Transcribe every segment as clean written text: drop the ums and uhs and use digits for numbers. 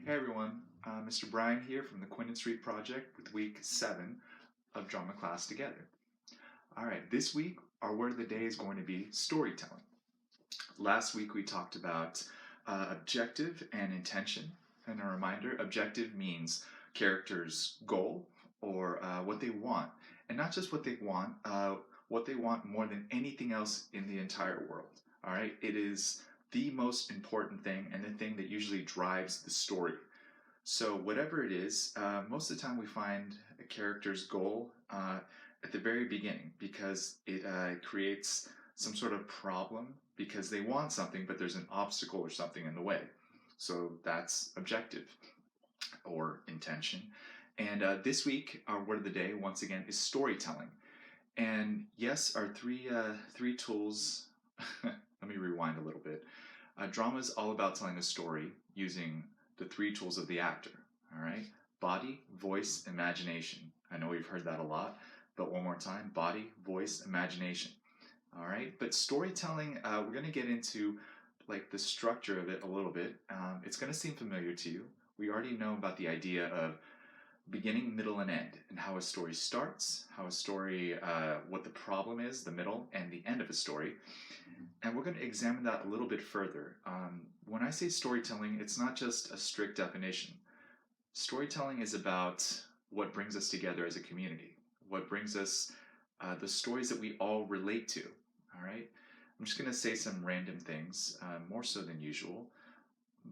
Hey everyone, Mr. Bryan here from the Quinn and Street Project with week 7 of Drama Class Together. Alright, this week our word of the day is going to be storytelling. Last week we talked about objective and intention. And a reminder, objective means character's goal or what they want. And not just what they want more than anything else in the entire world. Alright, it is the most important thing and the thing that usually drives the story. So whatever it is, most of the time we find a character's goal at the very beginning because it creates some sort of problem because they want something but there's an obstacle or something in the way. So that's objective or intention. And this week our word of the day once again is storytelling. And yes, our three tools. Let me rewind a little bit. Drama is all about telling a story using the 3 tools of the actor. All right, body, voice, imagination. I know we've heard that a lot, but one more time: body, voice, imagination. All right, but storytelling, we're going to get into like the structure of it a little bit. It's going to seem familiar to you. We already know about the idea of beginning, middle, and end, and how a story starts, how a story, what the problem is, the middle, and the end of a story. And we're going to examine that a little bit further. When I say storytelling, it's not just a strict definition. Storytelling is about what brings us together as a community, what brings us the stories that we all relate to. All right? I'm just going to say some random things, more so than usual,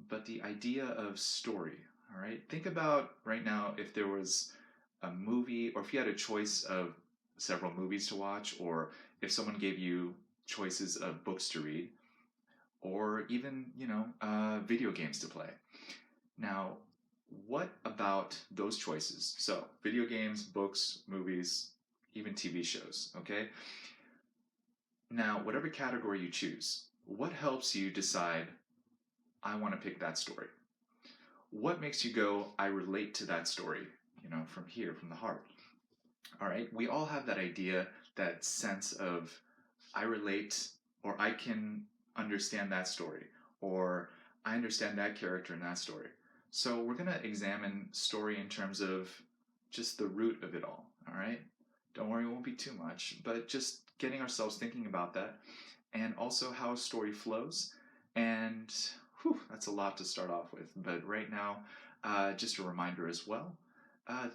but the idea of story. All right? Think about right now if there was a movie, or if you had a choice of several movies to watch, or if someone gave you choices of books to read, or even, video games to play. Now, what about those choices? So, video games, books, movies, even TV shows, okay? Now, whatever category you choose, what helps you decide, I want to pick that story? What makes you go, I relate to that story, from here, from the heart? All right, we all have that idea, that sense of, I relate, or I can understand that story, or I understand that character in that story. So we're going to examine story in terms of just the root of it all right? Don't worry, it won't be too much, but just getting ourselves thinking about that, and also how a story flows. And that's a lot to start off with, but right now, just a reminder as well,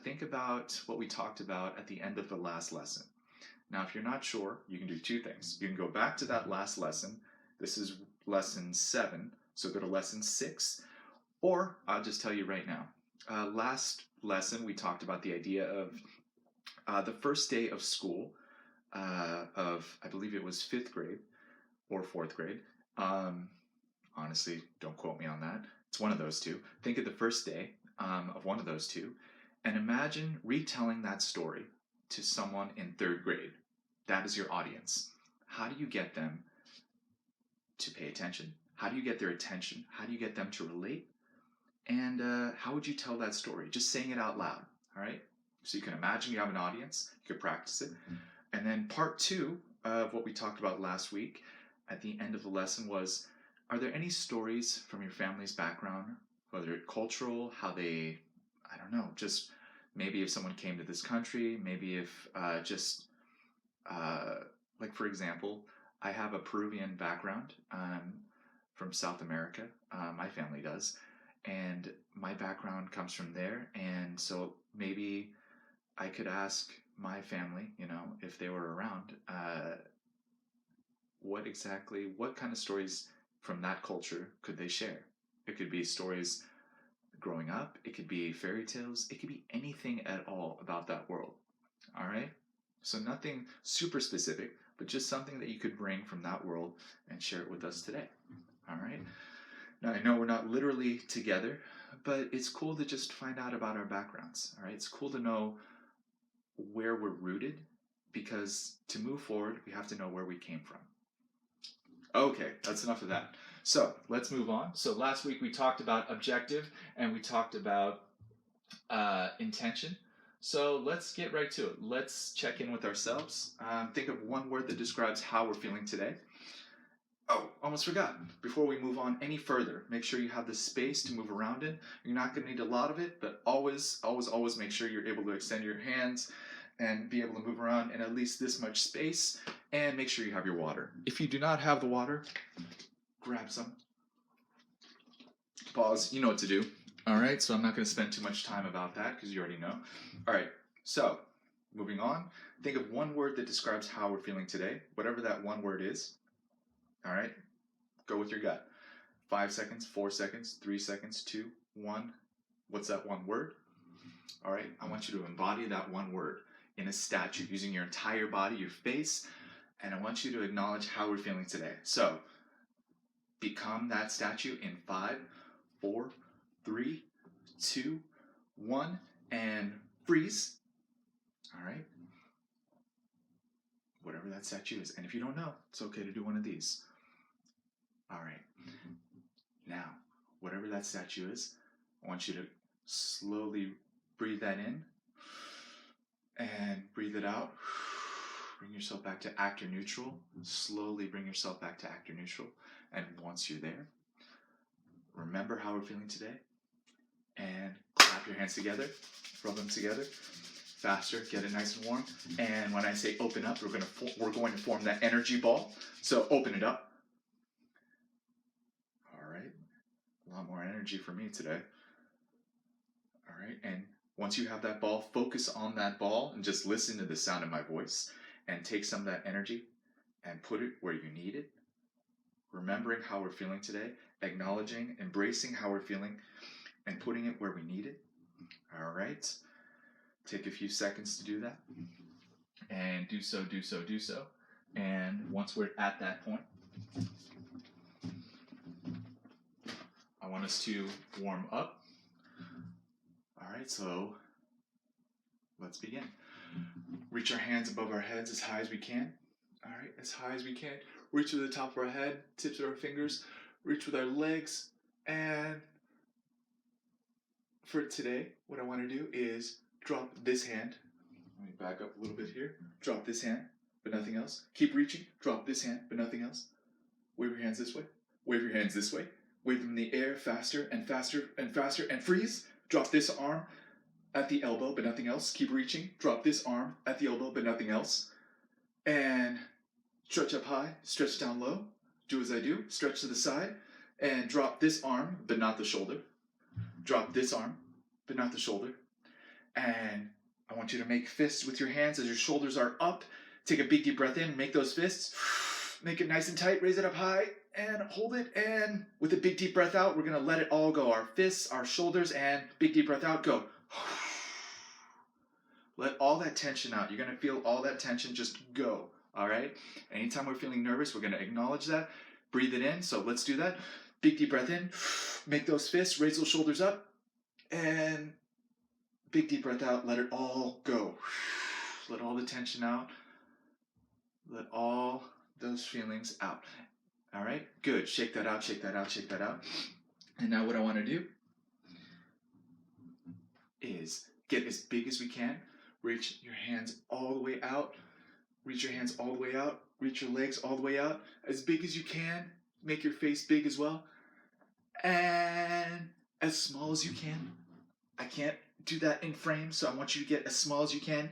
think about what we talked about at the end of the last lesson. Now, if you're not sure, you can do 2 things. You can go back to that last lesson. This is lesson 7, so go to lesson 6. Or I'll just tell you right now. Last lesson, we talked about the idea of the first day of school of, I believe it was 5th grade or 4th grade. Honestly, don't quote me on that. It's one of those 2. Think of the first day of one of those 2, and imagine retelling that story to someone in 3rd grade. That is your audience. How do you get them to pay attention? How do you get their attention? How do you get them to relate? And how would you tell that story? Just saying it out loud, all right? So you can imagine you have an audience. You could practice it. And then part 2 of what we talked about last week at the end of the lesson was, are there any stories from your family's background, whether it's cultural, how they, I don't know, just maybe if someone came to this country, maybe if like for example, I have a Peruvian background from South America. My family does. And my background comes from there. And so maybe I could ask my family, if they were around, what kind of stories from that culture could they share? It could be stories growing up, it could be fairy tales, it could be anything at all about that world. All right? So nothing super specific, but just something that you could bring from that world and share it with us today. All right? Now, I know we're not literally together, but it's cool to just find out about our backgrounds. All right? It's cool to know where we're rooted, because to move forward, we have to know where we came from. Okay, that's enough of that. So let's move on. So last week we talked about objective and we talked about intention. So let's get right to it. Let's check in with ourselves. Think of one word that describes how we're feeling today. Oh, almost forgot. Before we move on any further, make sure you have the space to move around in. You're not going to need a lot of it, but always make sure you're able to extend your hands and be able to move around in at least this much space, and make sure you have your water. If you do not have the water, grab some. Pause, you know what to do. All right, so I'm not going to spend too much time about that because you already know. All right, so moving on, think of one word that describes how we're feeling today, whatever that one word is. All right, go with your gut. 5 seconds, 4 seconds, 3 seconds, 2, 1. What's that one word? All right, I want you to embody that one word in a statue using your entire body, your face, and I want you to acknowledge how we're feeling today. So, become that statue in 5, 4, 3, 2, 1, and freeze. All right, whatever that statue is. And if you don't know, it's okay to do one of these. All right, now, whatever that statue is, I want you to slowly breathe that in and breathe it out. Bring yourself back to actor neutral. Slowly bring yourself back to actor neutral. And once you're there, remember how we're feeling today and clap your hands together, rub them together. Faster, get it nice and warm. And when I say open up, we're going to form that energy ball. So open it up. A lot more energy for me today. All right, and once you have that ball, focus on that ball and just listen to the sound of my voice and take some of that energy and put it where you need it. Remembering how we're feeling today, acknowledging, embracing how we're feeling, and putting it where we need it. All right, take a few seconds to do that. And do so. And once we're at that point, I want us to warm up. All right, so let's begin. Reach our hands above our heads as high as we can. All right, as high as we can. Reach to the top of our head, tips of our fingers. Reach with our legs. And for today, what I want to do is drop this hand. Let me back up a little bit here. Drop this hand, but nothing else. Keep reaching. Drop this hand, but nothing else. Wave your hands this way. Wave your hands this way. Wave them in the air faster and faster and faster and freeze. Drop this arm at the elbow, but nothing else. Keep reaching. Drop this arm at the elbow, but nothing else. And stretch up high, stretch down low. Do as I do. Stretch to the side and drop this arm, but not the shoulder. Drop this arm, but not the shoulder. And I want you to make fists with your hands as your shoulders are up. Take a big deep breath in, make those fists. Make it nice and tight, raise it up high, and hold it. And with a big deep breath out, we're going to let it all go. Our fists, our shoulders, and big deep breath out, go. Let all that tension out. You're going to feel all that tension just go, all right? Anytime we're feeling nervous, we're going to acknowledge that. Breathe it in, so let's do that. Big deep breath in. Make those fists, raise those shoulders up, and big deep breath out. Let it all go. Let all the tension out. Let all those feelings out. All right, good. Shake that out, shake that out, shake that out. And now what I want to do is get as big as we can. Reach your hands all the way out. Reach your hands all the way out. Reach your legs all the way out. As big as you can. Make your face big as well. And as small as you can. I can't do that in frame, so I want you to get as small as you can.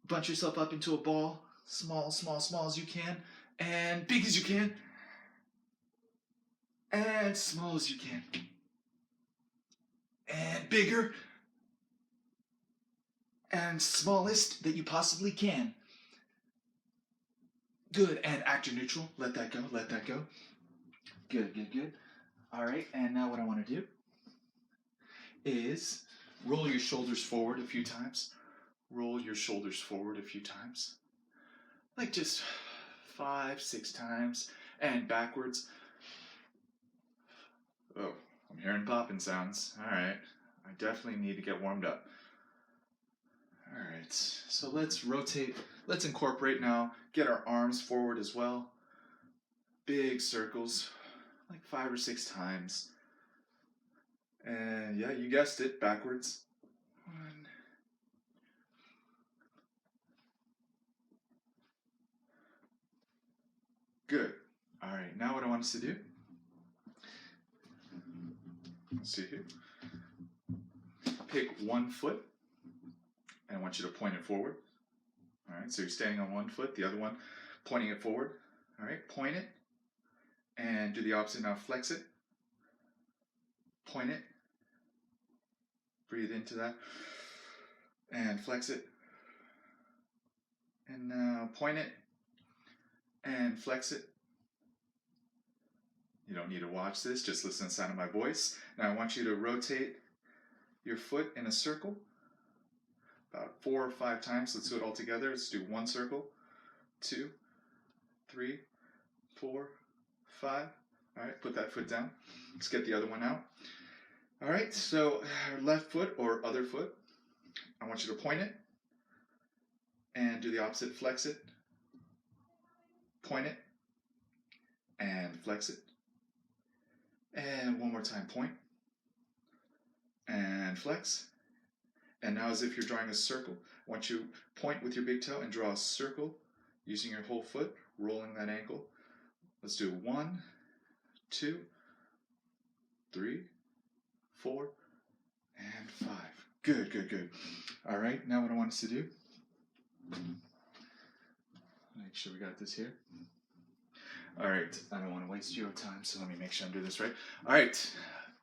Bunch yourself up into a ball. Small, small, small as you can. And big as you can. And small as you can. And bigger. And smallest that you possibly can. Good. And actor neutral. Let that go. Let that go. Good, good, good. All right. And now what I want to do is roll your shoulders forward a few times. Roll your shoulders forward a few times. Like just 5, 6 times. And backwards. Oh, I'm hearing popping sounds. All right. I definitely need to get warmed up. All right. So let's rotate. Let's incorporate now. Get our arms forward as well. Big circles. Like 5 or 6 times. And yeah, you guessed it. Backwards. 1. Good. All right. Now want us to do? Let's see here. Pick one foot, and I want you to point it forward. All right, so you're standing on one foot, the other one pointing it forward. All right, point it, and do the opposite. Now flex it, point it, breathe into that, and flex it. And now point it, and flex it. You don't need to watch this, just listen to the sound of my voice. Now I want you to rotate your foot in a circle about 4 or 5 times. Let's do it all together. Let's do 1 circle, 2, 3, 4, 5. All right, put that foot down. Let's get the other one out. All right, so our left foot or other foot, I want you to point it and do the opposite. Flex it, point it, and flex it. And one more time, point and flex. And now as if you're drawing a circle, I want you to point with your big toe and draw a circle using your whole foot, rolling that ankle. Let's do 1, 2, 3, 4, and 5. Good, good, good. All right, now what I want us to do, make sure we got this here. All right, I don't want to waste your time, so let me make sure I'm doing this right. All right,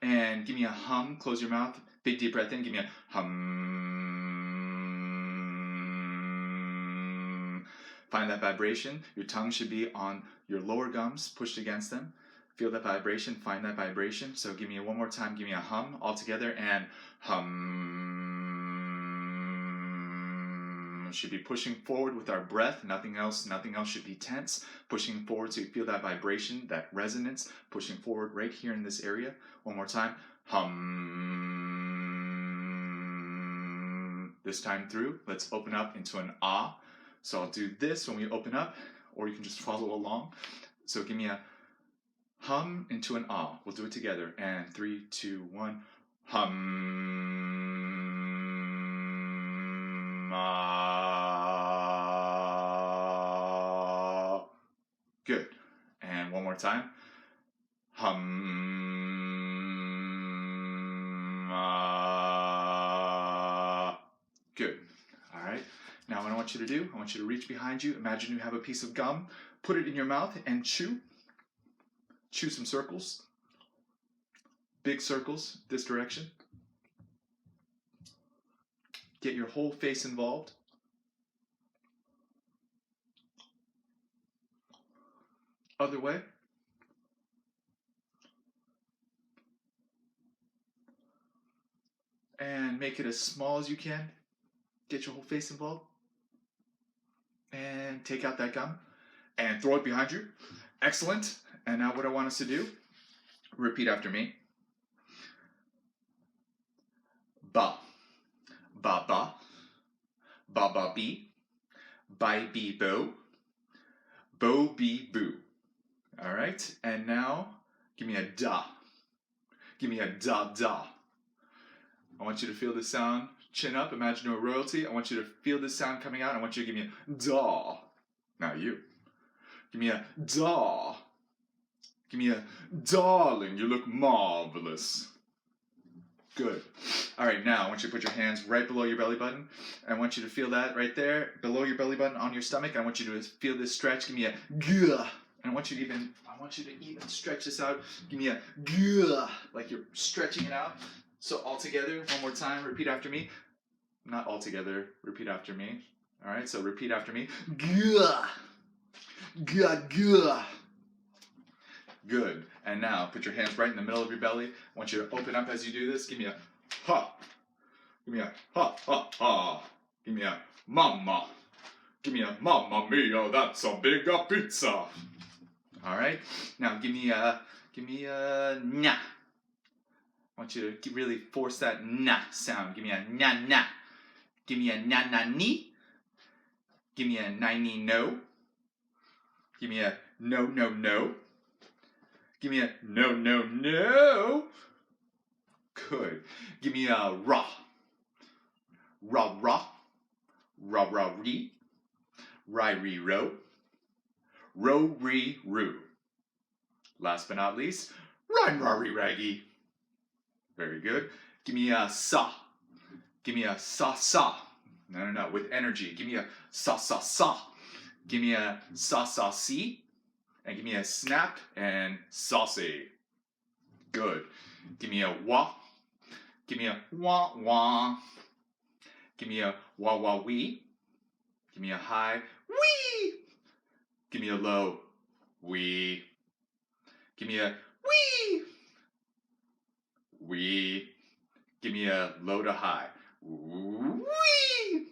and give me a hum. Close your mouth. Big deep breath in. Give me a hum. Find that vibration. Your tongue should be on your lower gums, pushed against them. Feel that vibration. Find that vibration. So give me one more time. Give me a hum all together, and hum. Should be pushing forward with our breath. Nothing else should be tense. Pushing forward so you feel that vibration, that resonance, pushing forward right here in this area. One more time. Hum. This time through, let's open up into an ah. So I'll do this when we open up, or you can just follow along. So give me a hum into an ah. We'll do it together. And 3, 2, 1. Hum. Ah. Good. And one more time. Hum. Ah. Good. All right. Now what I want you to do, I want you to reach behind you. Imagine you have a piece of gum. Put it in your mouth and chew. Chew some circles. Big circles this direction. Get your whole face involved. Other way. And make it as small as you can. Get your whole face involved. And take out that gum. And throw it behind you. Excellent. And now what I want us to do, repeat after me. Ba. Ba ba. Ba ba bee. Bye bee bo. Bo bee boo. All right. And now give me a da. Give me a da da. I want you to feel the sound. Chin up. Imagine you're royalty. I want you to feel this sound coming out. I want you to give me a da. Now you. Give me a da. Give me a darling. You look marvelous. Good. All right, now I want you to put your hands right below your belly button. I want you to feel that right there, below your belly button on your stomach. I want you to feel this stretch. Give me a gah. And I want you to even stretch this out. Give me a gah, like you're stretching it out. So all together, one more time, repeat after me. Not all together, repeat after me. All right, so repeat after me. Gah. Gah, gah. Good. And now put your hands right in the middle of your belly. I want you to open up as you do this. Give me a ha. Give me a ha, ha, ha. Give me a mama. Give me a mamma mia, that's a big pizza. All right. Now give me a na. I want you to really force that na sound. Give me a na na. Give me a na na ni. Give me a ni no. Give me a no no no. Give me a no, no, no. Good. Give me a ra. Ra, ra. Ra, ra, ree. Ri, re, ro. Ro, re, roo. Last but not least, rhyme, rari, raggy. Very good. Give me a sa. Give me a sa, sa. No, with energy. Give me a sa, sa, sa. Give me a sa, sa, si. And give me a snap and saucy. Good. Give me a wah. Give me a wah, wah. Give me a wah, wah, wee. Give me a high, wee. Give me a low, wee. Give me a wee. Wee. Give me a low to high, wee.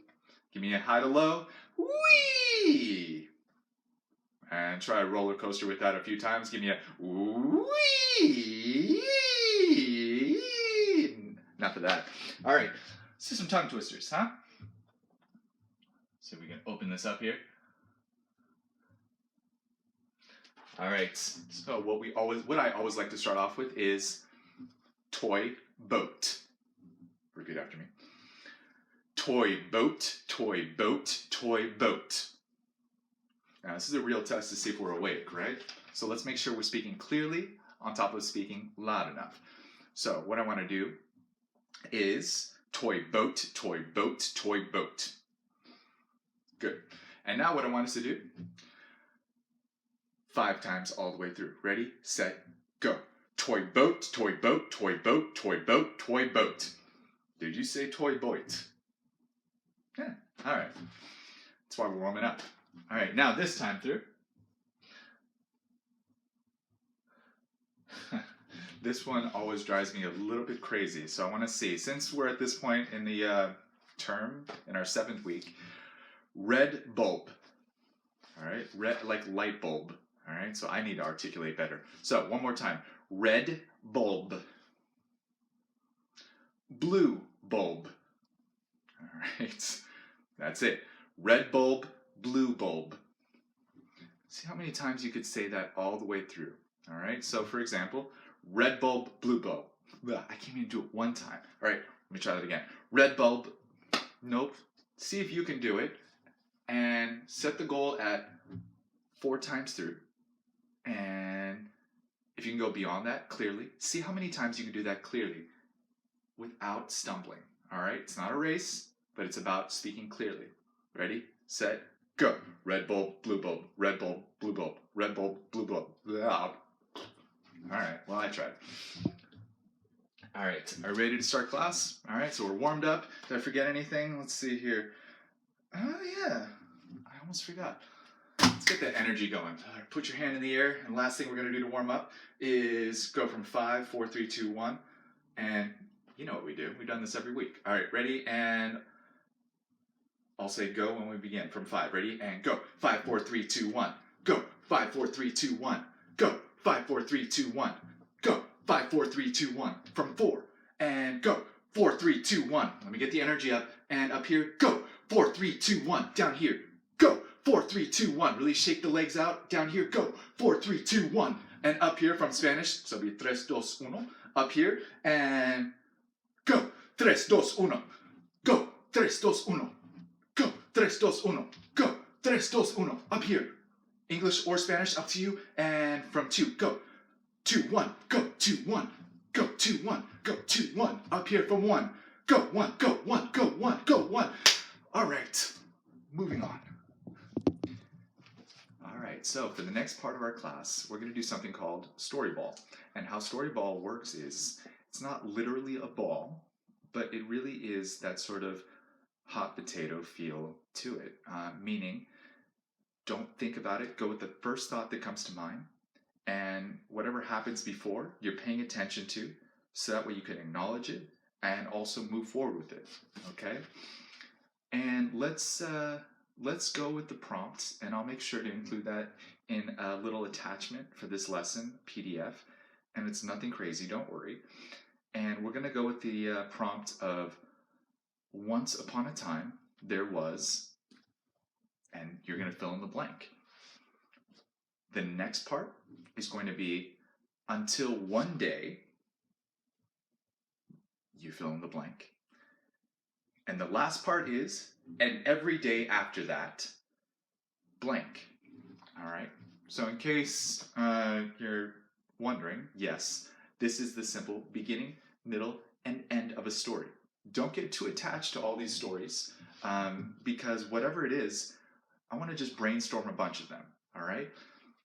Give me a high to low, wee. And try a roller coaster with that a few times. Give me a wee. Enough of that. All right, let's do some tongue twisters, huh? So we can open this up here. All right, so what I always like to start off with is toy boat. Repeat after me. Toy boat, toy boat, toy boat. Now this is a real test to see if we're awake, right? So let's make sure we're speaking clearly on top of speaking loud enough. So what I want to do is toy boat, toy boat, toy boat. Good. And now what I want us to do, 5 times all the way through. Ready, set, go. Toy boat, toy boat, toy boat, toy boat, toy boat. Did you say toy boat? Yeah, all right. That's why we're warming up. All right, now this time through. This one always drives me a little bit crazy. So I want to see, since we're at this point in the term, in our 7th week, red bulb. All right, red like light bulb. All right, so I need to articulate better. So one more time, red bulb. Blue bulb. All right, that's it. Red bulb, blue bulb. See how many times you could say that all the way through. All right, so for example, red bulb, blue bulb. I can't even do it one time. All right, let me try that again. Red bulb, nope. See if you can do it and set the goal at 4 times through. And if you can go beyond that clearly, see how many times you can do that clearly without stumbling. All right, it's not a race, but it's about speaking clearly. Ready, set, go. Red bulb, blue bulb, red bulb, blue bulb, red bulb, blue bulb. All right, well, I tried. All right, are you ready to start class? All right, so we're warmed up. Did I forget anything? Let's see here. Oh, yeah, I almost forgot. Let's get that energy going. All right, put your hand in the air, and last thing we're going to do to warm up is go from 5, 4, 3, 2, 1, and you know what we do. We've done this every week. All right, ready, and I'll say go when we begin from 5. Ready, and go. 5, 4, 3, 2, 1. Go. 5, 4, 3, 2, 1. Go. 5, 4, 3, 2, 1. Go. 5, 4, 3, 2, 1. From 4, and go. 4, 3, 2, 1. Let me get the energy up, and up here, go. 4, 3, 2, 1. Down here, go. 4, 3, 2, 1. Really shake the legs out. Down here, go. 4, 3, 2, 1. And up here from Spanish, so it'll be 3, 2, 1. Up here, and go. 3, 2, 1. Go. 3, 2, 1. Go. 3, 2, 1. Go. 3, 2, 1. Up here. English or Spanish, up to you. And from 2, go. 2, 1. Go. 2, 1. Go. 2, 1. Go. 2, 1. Up here from 1. Go. 1. Go. 1. Go. 1. Go. 1. All right. Moving on. All right. So for the next part of our class, we're going to do something called story ball. And how story ball works is it's not literally a ball, but it really is that sort of hot potato feel to it, meaning don't think about it, go with the first thought that comes to mind, and whatever happens before, you're paying attention to, so that way you can acknowledge it and also move forward with it, okay? And let's go with the prompts, and I'll make sure to include that in a little attachment for this lesson, PDF, and it's nothing crazy, don't worry. And we're gonna go with the prompt of once upon a time, there was, and you're going to fill in the blank. The next part is going to be until one day, you fill in the blank. And the last part is, and every day after that, blank. All right. So in case you're wondering, yes, this is the simple beginning, middle, and end of a story. Don't get too attached to all these stories because whatever it is, I want to just brainstorm a bunch of them. All right.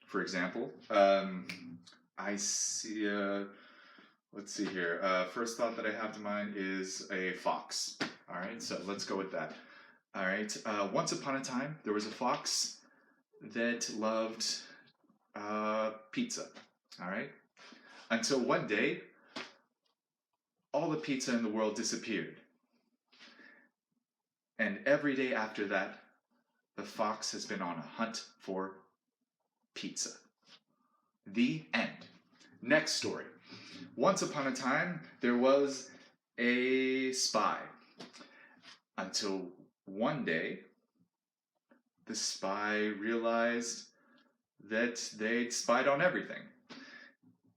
For example, I see. Let's see here. First thought that I have to mind is a fox. All right. So let's go with that. All right. Once upon a time, there was a fox that loved pizza. All right. Until one day, all the pizza in the world disappeared. And every day after that, the fox has been on a hunt for pizza. The end. Next story. Once upon a time, there was a spy. Until one day, the spy realized that they'd spied on everything.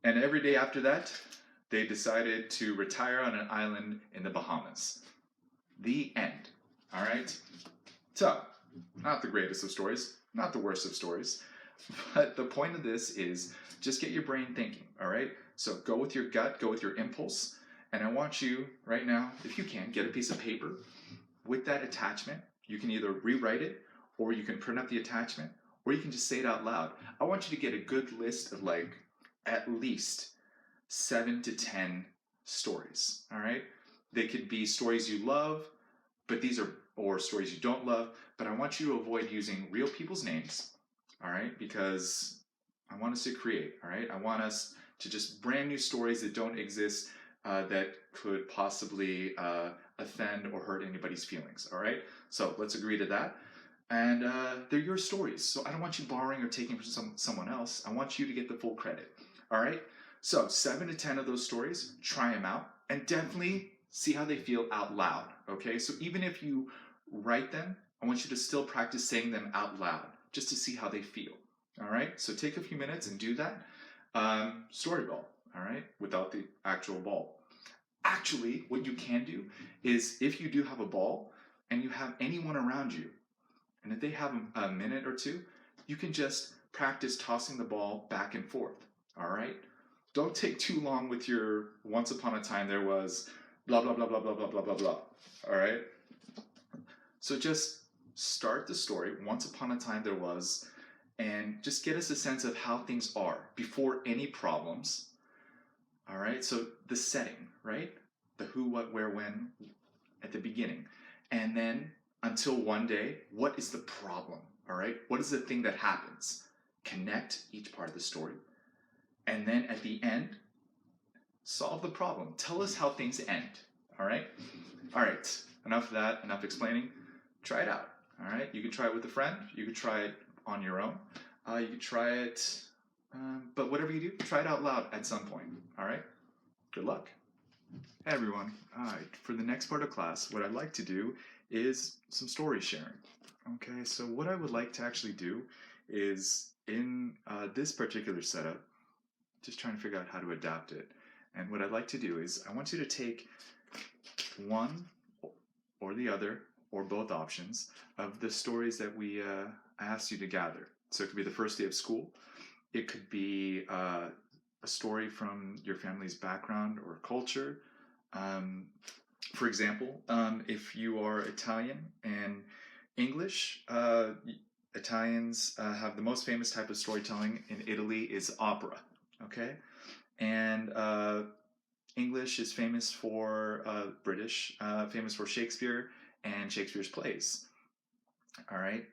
And every day after that, they decided to retire on an island in the Bahamas. The end. All right? So, not the greatest of stories, not the worst of stories, but the point of this is just get your brain thinking, all right? So go with your gut, go with your impulse, and I want you right now, if you can, get a piece of paper with that attachment. You can either rewrite it, or you can print up the attachment, or you can just say it out loud. I want you to get a good list of like at least 7 to 10 stories, all right? They could be stories you love, but these are, or stories you don't love, but I want you to avoid using real people's names, all right? Because I want us to create, all right? I want us to just brand new stories that don't exist that could possibly offend or hurt anybody's feelings, all right? So let's agree to that. And they're your stories, so I don't want you borrowing or taking from someone else. I want you to get the full credit, all right? So 7 to 10 of those stories, try them out, and definitely see how they feel out loud, okay? So even if you write them, I want you to still practice saying them out loud, just to see how they feel, all right? So take a few minutes and do that. Story ball, all right? Without the actual ball. Actually, what you can do is if you do have a ball and you have anyone around you, and if they have a minute or two, you can just practice tossing the ball back and forth, all right? Don't take too long with your once upon a time there was blah, blah, blah, blah, blah, blah, blah, blah, blah, all right? So just start the story, once upon a time there was, and just get us a sense of how things are before any problems, all right? So the setting, right? The who, what, where, when at the beginning. And then until one day, what is the problem, all right? What is the thing that happens? Connect each part of the story. And then at the end, solve the problem. Tell us how things end, all right? All right, enough of that, enough explaining. Try it out, all right? You can try it with a friend. You can try it on your own. You can try it, but whatever you do, try it out loud at some point, all right? Good luck. Hey everyone, all right, for the next part of class, what I'd like to do is some story sharing. Okay, so what I would like to actually do is in this particular setup, just trying to figure out how to adapt it. And what I'd like to do is I want you to take one or the other or both options of the stories that we asked you to gather. So it could be the first day of school. It could be a story from your family's background or culture. For example, if you are Italian and English, Italians have the most famous type of storytelling in Italy is opera, okay? And English is famous for, British, famous for Shakespeare and Shakespeare's plays, all right?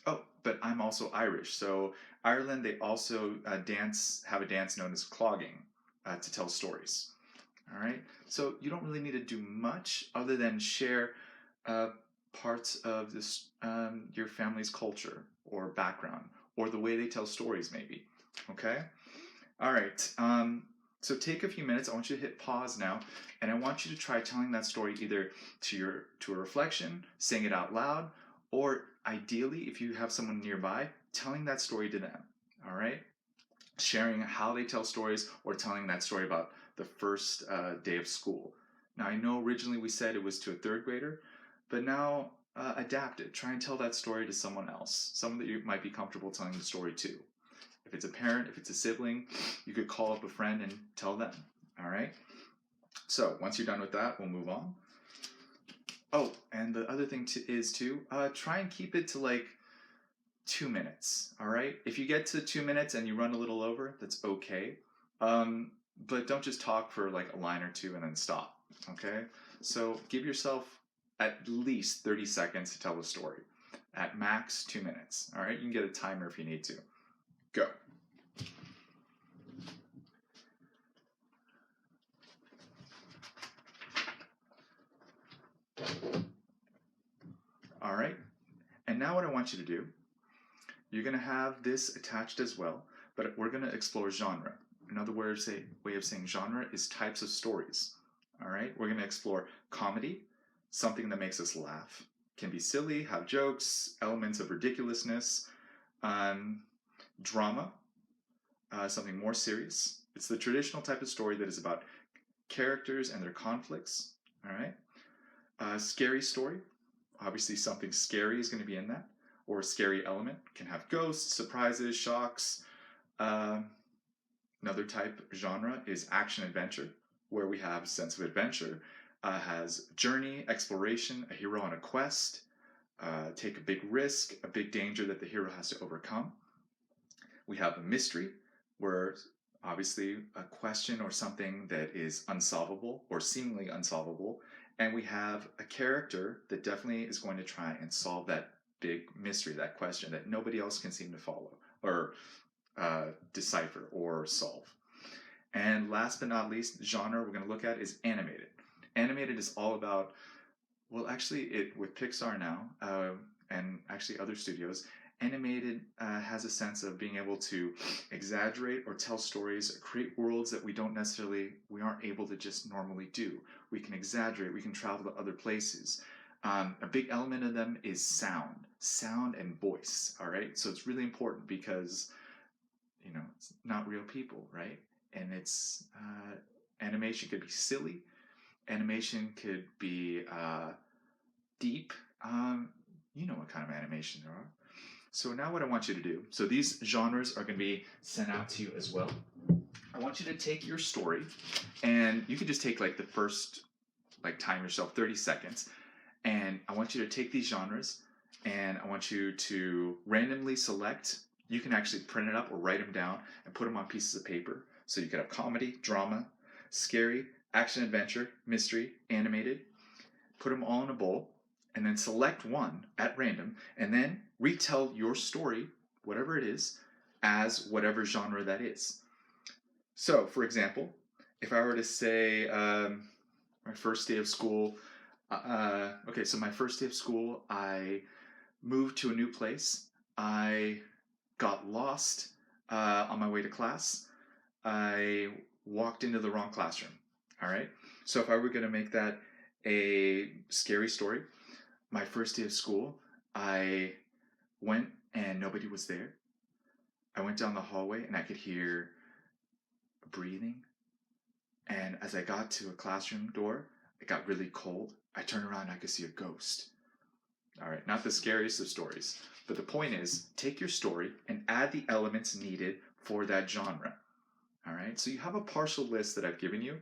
Oh, but I'm also Irish, so Ireland, they also have a dance known as clogging to tell stories. All right, so you don't really need to do much other than share parts of this your family's culture or background or the way they tell stories, maybe. Okay. All right. So take a few minutes. I want you to hit pause now, and I want you to try telling that story either to a reflection, saying it out loud, or ideally, if you have someone nearby, telling that story to them. All right. Sharing how they tell stories or telling that story about the first day of school. Now, I know originally we said it was to a third grader, but now adapt it. Try and tell that story to someone else, someone that you might be comfortable telling the story to. If it's a parent, if it's a sibling, you could call up a friend and tell them. All right? So once you're done with that, we'll move on. Oh, and the other thing is try and keep it to like 2 minutes. All right? If you get to 2 minutes and you run a little over, that's okay. But don't just talk for like a line or two and then stop. Okay? So give yourself at least 30 seconds to tell a story. At max, 2 minutes. All right? You can get a timer if you need to. Go. All right? And now what I want you to do, you're going to have this attached as well, but we're going to explore genre. In other words, a way of saying genre is types of stories. All right? We're going to explore comedy, something that makes us laugh. Can be silly, have jokes, elements of ridiculousness. Drama, something more serious. It's the traditional type of story that is about characters and their conflicts. All right? Scary story. Obviously, something scary is going to be in that, or a scary element. Can have ghosts, surprises, shocks. Another type genre is action adventure, where we have a sense of adventure. Has journey, exploration, a hero on a quest, take a big risk, a big danger that the hero has to overcome. We have a mystery, where obviously a question or something that is unsolvable or seemingly unsolvable. And we have a character that definitely is going to try and solve that big mystery, that question that nobody else can seem to follow or decipher or solve. And last but not least, genre we're going to look at is animated. Animated is all about, well, actually, with Pixar now, and actually other studios, animated has a sense of being able to exaggerate or tell stories, or create worlds that we aren't able to just normally do. We can exaggerate, we can travel to other places. A big element of them is sound and voice, all right? So it's really important because, it's not real people, right? And it's, animation could be silly, animation could be deep. You know what kind of animation there are. So now what I want you to do, so these genres are going to be sent out to you as well. I want you to take your story, and you can just take like the first, time yourself 30 seconds, and I want you to take these genres, and I want you to randomly select. You can actually print it up or write them down and put them on pieces of paper. So you could have comedy, drama, scary, action adventure, mystery, animated. Put them all in a bowl, and then select one at random, and then retell your story, whatever it is, as whatever genre that is. So, for example, if I were to say my first day of school, so my first day of school, I moved to a new place. I got lost on my way to class. I walked into the wrong classroom. All right? So if I were going to make that a scary story, my first day of school, I went and nobody was there. I went down the hallway and I could hear breathing. And as I got to a classroom door, it got really cold. I turned around and I could see a ghost. All right, not the scariest of stories. But the point is, take your story and add the elements needed for that genre. All right, so you have a partial list that I've given you.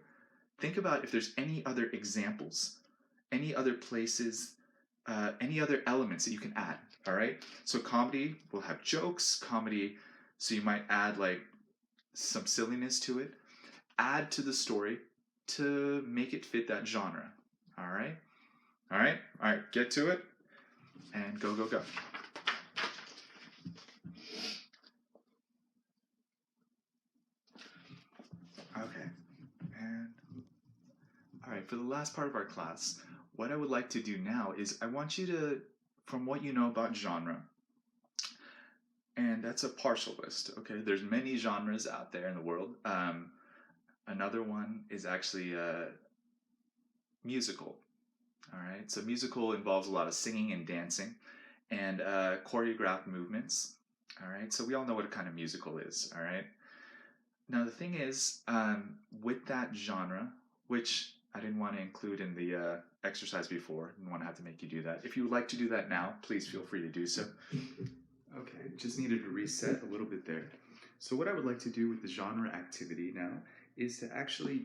Think about if there's any other examples, any other places, any other elements that you can add. All right, so comedy will have jokes, comedy, so you might add like some silliness to it. Add to the story to make it fit that genre. All right, all right, all right, get to it and go, go, go. Okay, and all right, for the last part of our class, what I would like to do now is I want you to, from what you know about genre, and that's a partial list, okay? There's many genres out there in the world. Another one is actually musical, all right? So musical involves a lot of singing and dancing and choreographed movements, all right? So we all know what a kind of musical is, all right? Now the thing is, with that genre, which I didn't want to include in the exercise before, didn't want to have to make you do that. If you would like to do that now, please feel free to do so. Okay, just needed to reset a little bit there. So what I would like to do with the genre activity now is to actually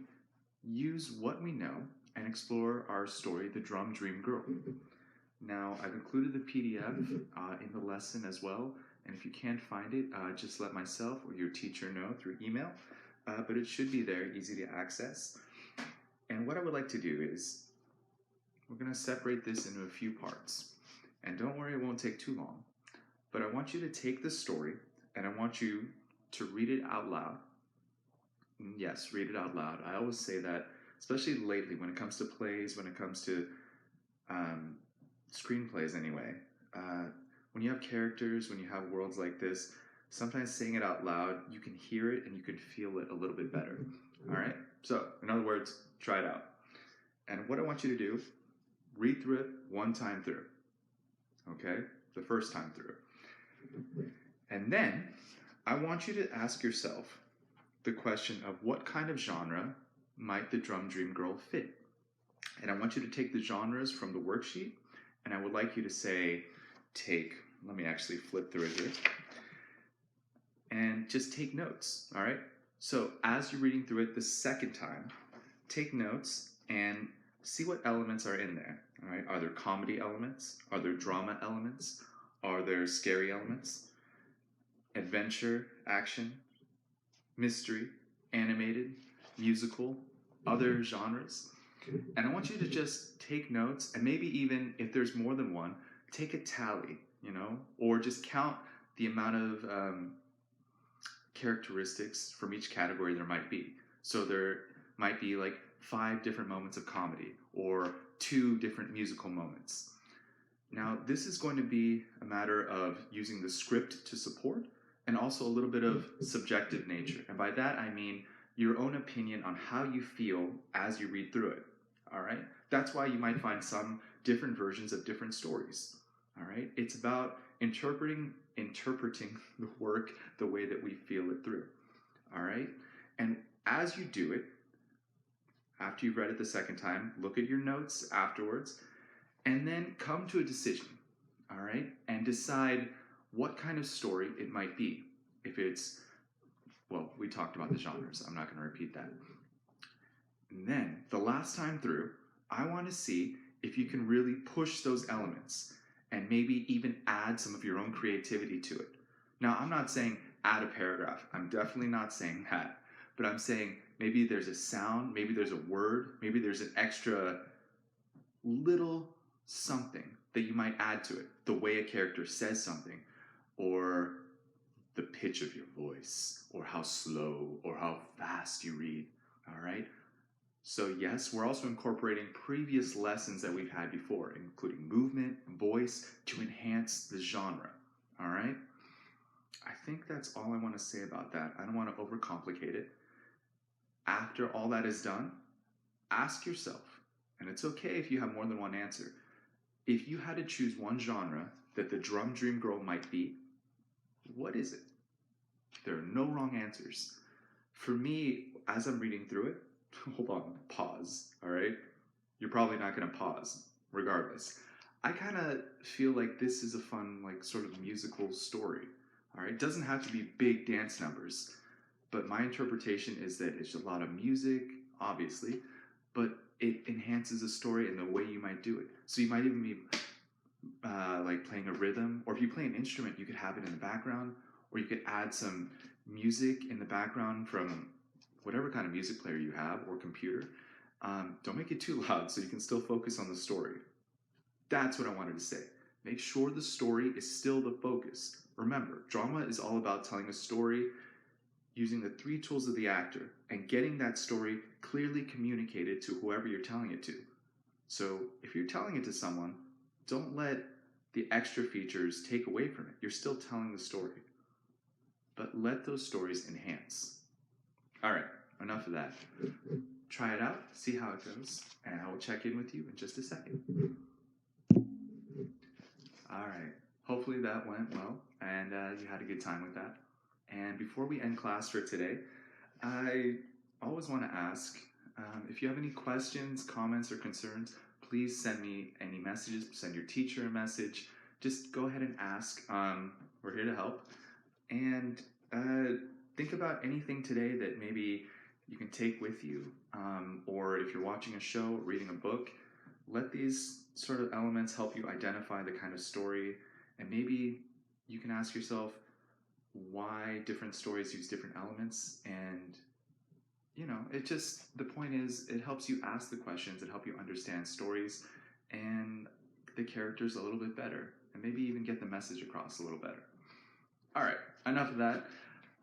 use what we know and explore our story, The Drum Dream Girl. Now, I've included the PDF in the lesson as well, and if you can't find it, just let myself or your teacher know through email, but it should be there, easy to access. And what I would like to do is, we're going to separate this into a few parts. And don't worry, it won't take too long. But I want you to take the story, and I want you to read it out loud. Yes, read it out loud. I always say that, especially lately, when it comes to plays, when it comes to screenplays anyway. When you have characters, when you have worlds like this, sometimes saying it out loud, you can hear it and you can feel it a little bit better. All right? So, in other words, try it out. And what I want you to do, read through it one time through. Okay? The first time through. And then, I want you to ask yourself the question of what kind of genre might the Drum Dream Girl fit? And I want you to take the genres from the worksheet, and I would like you to say, let me actually flip through it here, and just take notes, all right? So as you're reading through it the second time, take notes and see what elements are in there, all right? Are there comedy elements? Are there drama elements? Are there scary elements? Adventure, action, mystery, animated, musical, other genres? And I want you to just take notes, and maybe even if there's more than one, take a tally, or just count the amount of characteristics from each category there might be. So there might be like 5 different moments of comedy or 2 different musical moments. Now, this is going to be a matter of using the script to support and also a little bit of subjective nature. And by that, I mean your own opinion on how you feel as you read through it. All right? That's why you might find some different versions of different stories. All right? It's about interpreting the work the way that we feel it through. All right? And as you do it, after you've read it the second time, look at your notes afterwards, and then come to a decision. All right? And decide what kind of story it might be. If it's, well, we talked about the genres. I'm not going to repeat that. And then, the last time through, I want to see if you can really push those elements and maybe even add some of your own creativity to it. Now, I'm not saying add a paragraph. I'm definitely not saying that. But I'm saying maybe there's a sound, maybe there's a word, maybe there's an extra little something that you might add to it. The way a character says something, or the pitch of your voice, or how slow or how fast you read. All right? So yes, we're also incorporating previous lessons that we've had before, including movement, voice, to enhance the genre. All right? I think that's all I want to say about that. I don't want to overcomplicate it. After all that is done, ask yourself, and it's okay if you have more than one answer, if you had to choose one genre that the Drum Dream Girl might be, what is it? There are no wrong answers. For me, as I'm reading through it, hold on, pause, all right? You're probably not going to pause, regardless. I kind of feel like this is a fun, like, sort of musical story, all right? It doesn't have to be big dance numbers, but my interpretation is that it's a lot of music, obviously, but it enhances the story and the way you might do it. So you might even be like playing a rhythm, or if you play an instrument, you could have it in the background, or you could add some music in the background from whatever kind of music player you have or computer. Don't make it too loud so you can still focus on the story. That's what I wanted to say. Make sure the story is still the focus. Remember, drama is all about telling a story using the 3 tools of the actor and getting that story clearly communicated to whoever you're telling it to. So if you're telling it to someone, don't let the extra features take away from it. You're still telling the story. But let those stories enhance. All right, enough of that. Try it out, see how it goes, and I will check in with you in just a second. All right, hopefully that went well, and you had a good time with that. And before we end class for today, I always want to ask, if you have any questions, comments, or concerns, please send me any messages, send your teacher a message. Just go ahead and ask. We're here to help. And think about anything today that maybe you can take with you, or if you're watching a show, reading a book, let these sort of elements help you identify the kind of story, and maybe you can ask yourself why different stories use different elements. And the point is, it helps you ask the questions, it helps you understand stories and the characters a little bit better, and maybe even get the message across a little better. All right, enough of that.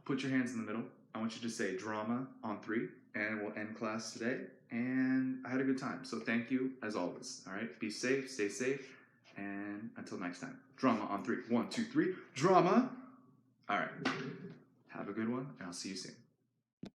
Put your hands in the middle. I want you to say drama on 3, and we'll end class today. And I had a good time, so thank you as always. All right, be safe, stay safe, and until next time, drama on 3. 1, 2, 3, drama. All right, have a good one, and I'll see you soon.